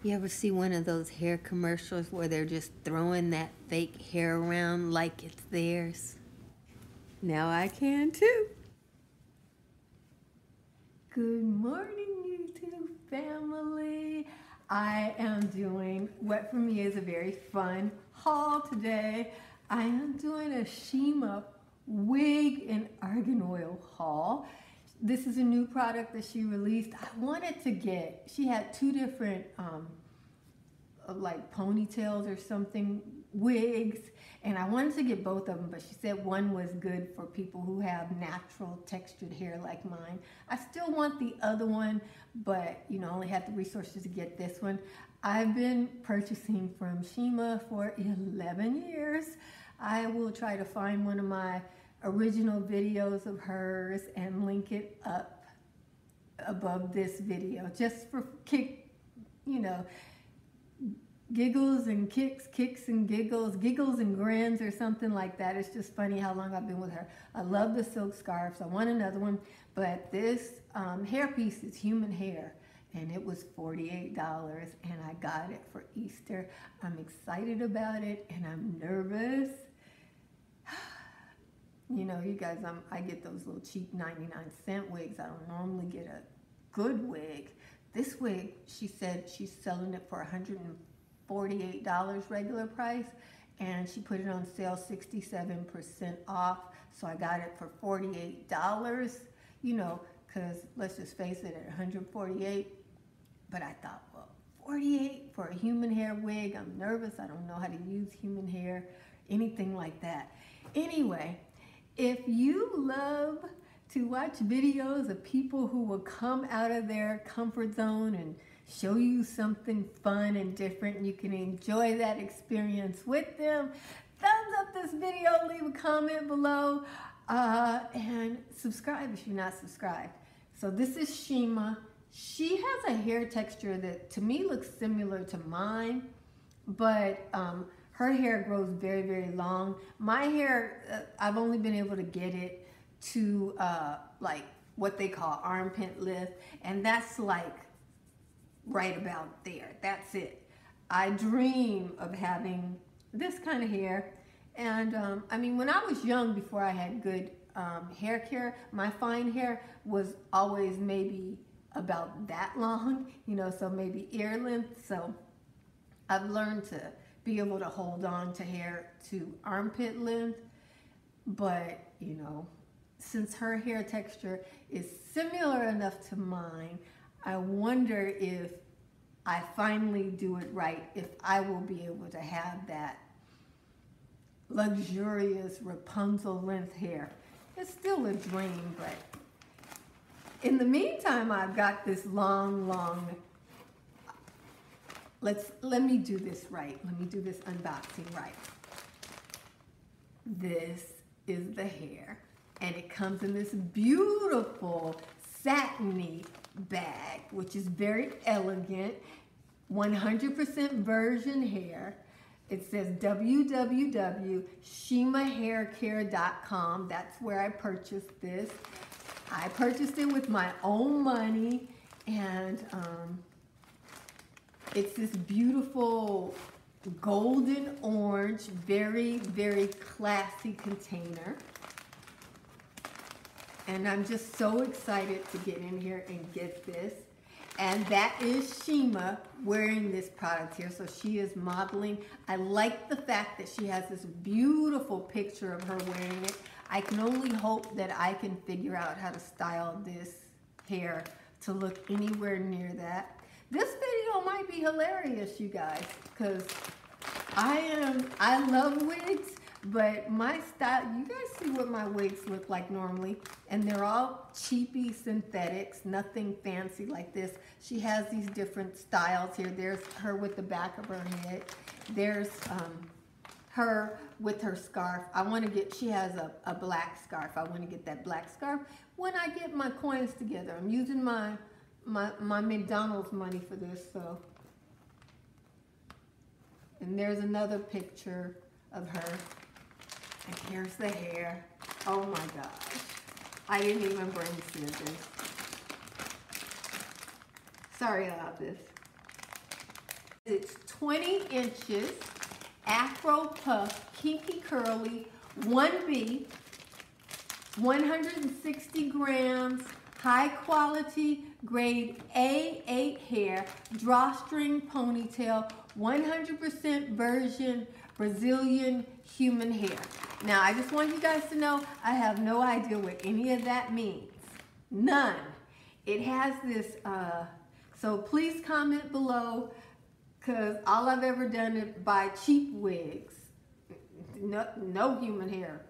You ever see one of those hair commercials where they're just throwing that fake hair around like it's theirs? Now I can too. Good morning, YouTube family. I am doing what for me is a very fun haul today. I am doing a Shima wig and argan oil haul. This is a new product that she released. I wanted to get, she had two different like ponytails or something, wigs, and I wanted to get both of them, but she said one was good for people who have natural textured hair like mine. I still want the other one, but you know, only had the resources to get this one. I've been purchasing from Shima for 11 years. I will try to find one of my original videos of hers and link it up above this video just for giggles and kicks and giggles and grins or something like that. It's just funny how long I've been with her. I love the silk scarves. I want another one, but this hairpiece is human hair and it was $48 and I got it for Easter. I'm excited about it and I'm nervous. You know, you guys, I get those little cheap 99-cent wigs. I don't normally get a good wig. This wig, she said she's selling it for $148 regular price, and she put it on sale 67% off. So I got it for $48, you know, because let's just face it, at $148. But I thought, well, $48 for a human hair wig. I'm nervous. I don't know how to use human hair, anything like that. Anyway, if you love to watch videos of people who will come out of their comfort zone and show you something fun and different, and you can enjoy that experience with them, thumbs up this video, leave a comment below, and subscribe if you're not subscribed. So this is Shima. She has a hair texture that to me looks similar to mine, but her hair grows very, very long. My hair, I've only been able to get it to like what they call armpit lift, and that's like right about there. That's it. I dream of having this kind of hair, and I mean, when I was young, before I had good hair care, my fine hair was always maybe about that long, you know, so maybe ear length. So I've learned to be able to hold on to hair to armpit length, but you know, since her hair texture is similar enough to mine, I wonder if I finally do it right, if I will be able to have that luxurious Rapunzel length hair. It's still a dream, but in the meantime, I've got this long, let me do this right. Let me do this unboxing right. This is the hair, and it comes in this beautiful satiny bag, which is very elegant, 100% virgin hair. It says www.shimahaircare.com. That's where I purchased this. I purchased it with my own money, and it's this beautiful golden orange, very, very classy container. And I'm just so excited to get in here and get this. And that is Shima wearing this product here. So she is modeling. I like the fact that she has this beautiful picture of her wearing it. I can only hope that I can figure out how to style this hair to look anywhere near that. This video might be hilarious, you guys, because I love wigs, but my style, you guys see what my wigs look like normally, and they're all cheapy synthetics, nothing fancy like this. She has these different styles here. There's her with the back of her head. There's her with her scarf. I want to get, she has a black scarf. I want to get that black scarf when I get my coins together. I'm using my McDonald's money for this, so. And there's another picture of her. And here's the hair. Oh my gosh. I didn't even bring scissors. Sorry about this. It's 20 inches, Afro Puff, Kinky Curly, 1B, 160 grams, high quality, grade A8 hair, drawstring ponytail, 100% virgin Brazilian human hair. Now, I just want you guys to know, I have no idea what any of that means. None. It has this, so please comment below, because all I've ever done is buy cheap wigs. No human hair.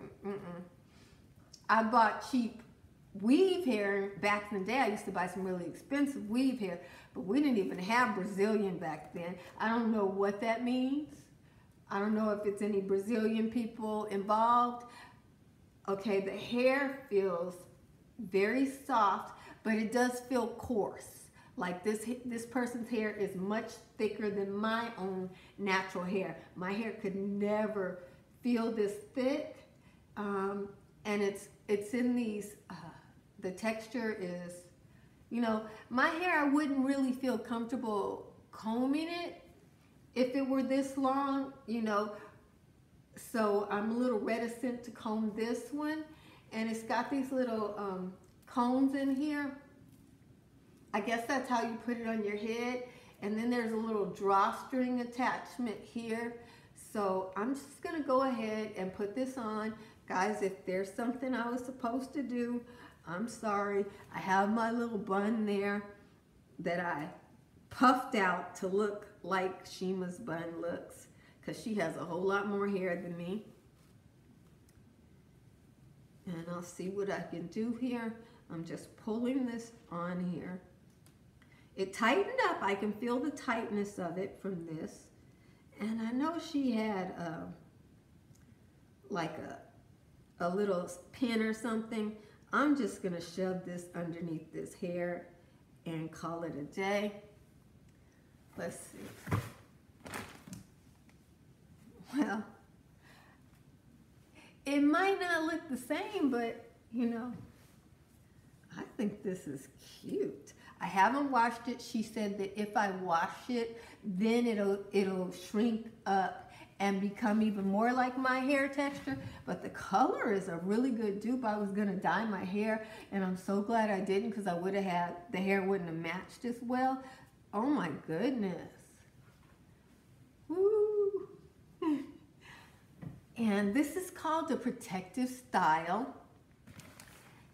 I bought cheap weave hair. Back in the day, I used to buy some really expensive weave hair, but we didn't even have Brazilian back then. I don't know what that means. I don't know if it's any Brazilian people involved. Okay, the hair feels very soft, but it does feel coarse. Like this person's hair is much thicker than my own natural hair. My hair could never feel this thick. And it's in these, the texture is, you know, my hair, I wouldn't really feel comfortable combing it if it were this long, you know. So I'm a little reticent to comb this one. And it's got these little combs in here. I guess that's how you put it on your head. And then there's a little drawstring attachment here. So I'm just gonna go ahead and put this on. Guys, if there's something I was supposed to do, I'm sorry. I have my little bun there that I puffed out to look like Shima's bun looks, because she has a whole lot more hair than me. And I'll see what I can do here. I'm just pulling this on here. It tightened up. I can feel the tightness of it from this. And I know she had like a little pin or something. I'm just gonna shove this underneath this hair and call it a day. Let's see. Well, it might not look the same, but you know, I think this is cute. I haven't washed it. She said that if I wash it, then it'll shrink up and become even more like my hair texture. But the color is a really good dupe. I was gonna dye my hair, and I'm so glad I didn't, because I would have had, the hair wouldn't have matched as well. Oh my goodness. Woo. And this is called the Protective Style.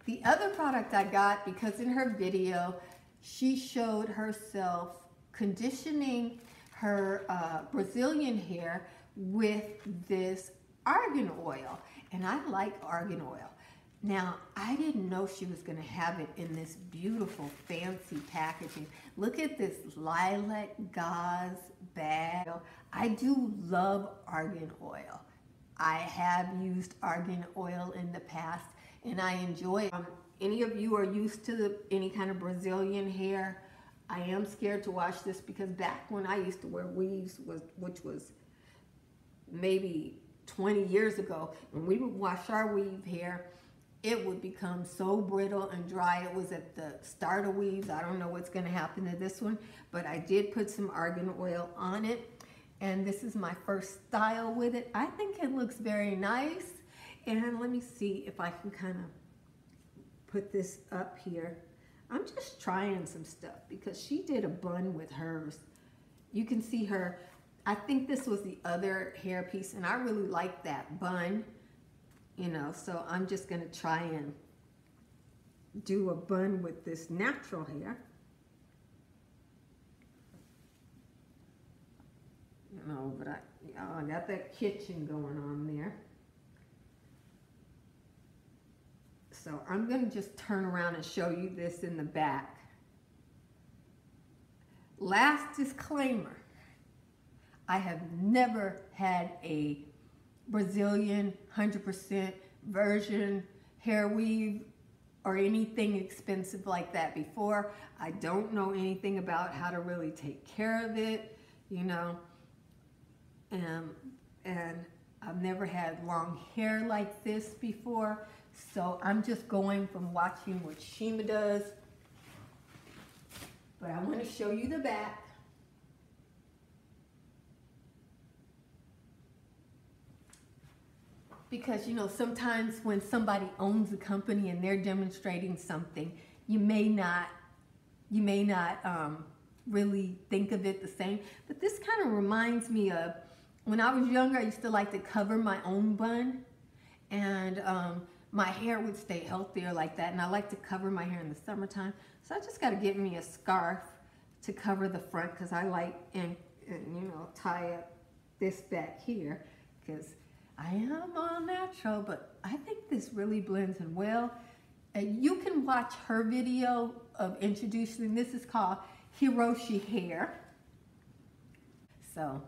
The other product I got, because in her video, she showed herself conditioning her Brazilian hair with this argan oil. And I like argan oil. Now, I didn't know she was going to have it in this beautiful, fancy packaging. Look at this lilac gauze bag. I do love argan oil. I have used argan oil in the past, and I enjoy it. Any of you are used to any kind of Brazilian hair? I am scared to wash this, because back when I used to wear weaves, which was maybe 20 years ago, when we would wash our weave hair, it would become so brittle and dry. It was at the start of weaves. I don't know what's going to happen to this one, but I did put some argan oil on it, and this is my first style with it. I think it looks very nice. And let me see if I can kind of put this up here. I'm just trying some stuff, because she did a bun with hers. You can see her, I think this was the other hair piece, and I really like that bun, you know, so I'm just gonna try and do a bun with this natural hair. You know, but I got that kitchen going on there. So I'm going to just turn around and show you this in the back. Last disclaimer, I have never had a Brazilian 100% virgin hair weave or anything expensive like that before. I don't know anything about how to really take care of it, you know, and I've never had long hair like this before. So I'm just going from watching what Shima does. But I want to show you the back. because, you know, sometimes when somebody owns a company and they're demonstrating something, you may not really think of it the same. But this kind of reminds me of when I was younger, I used to like to cover my own bun, and my hair would stay healthier like that. And I like to cover my hair in the summertime. So I just got to get me a scarf to cover the front, because I like, and you know, tie up this back here, because I am all natural, but I think this really blends in well. You can watch her video of introducing, this is called Hirochi hair. So,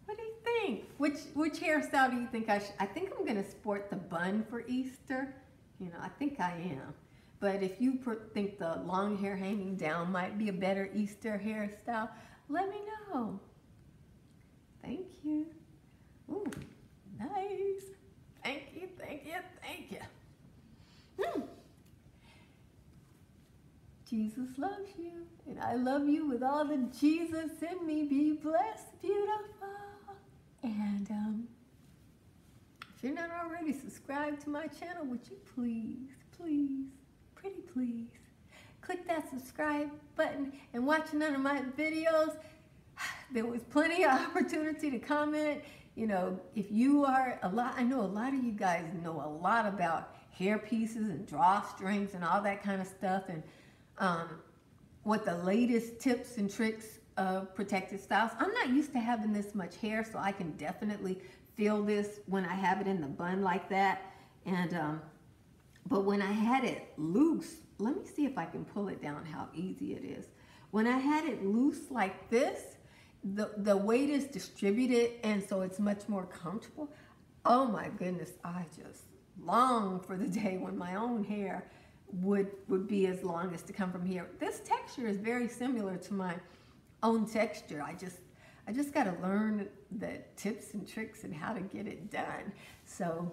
what do you think? Which hairstyle do you think I should? I think I'm gonna sport the bun for Easter. You know, I think I am. But if you think the long hair hanging down might be a better Easter hairstyle, let me know. Thank you. Ooh, nice. Thank you, thank you, thank you. Jesus loves you, and I love you with all the Jesus in me. Be blessed, beautiful. And if you're not already subscribed to my channel, would you please, please, pretty please, click that subscribe button and watch none of my videos. There was plenty of opportunity to comment. You know, if you are I know a lot of you guys know a lot about hair pieces and drawstrings and all that kind of stuff, and what the latest tips and tricks of protective styles. I'm not used to having this much hair, so I can definitely feel this when I have it in the bun like that. And but when I had it loose, let me see if I can pull it down, how easy it is. When I had it loose like this, the weight is distributed, and so it's much more comfortable. Oh my goodness, I just long for the day when my own hair would be as long as to come from here. This texture is very similar to my own texture. I just got to learn the tips and tricks and how to get it done. So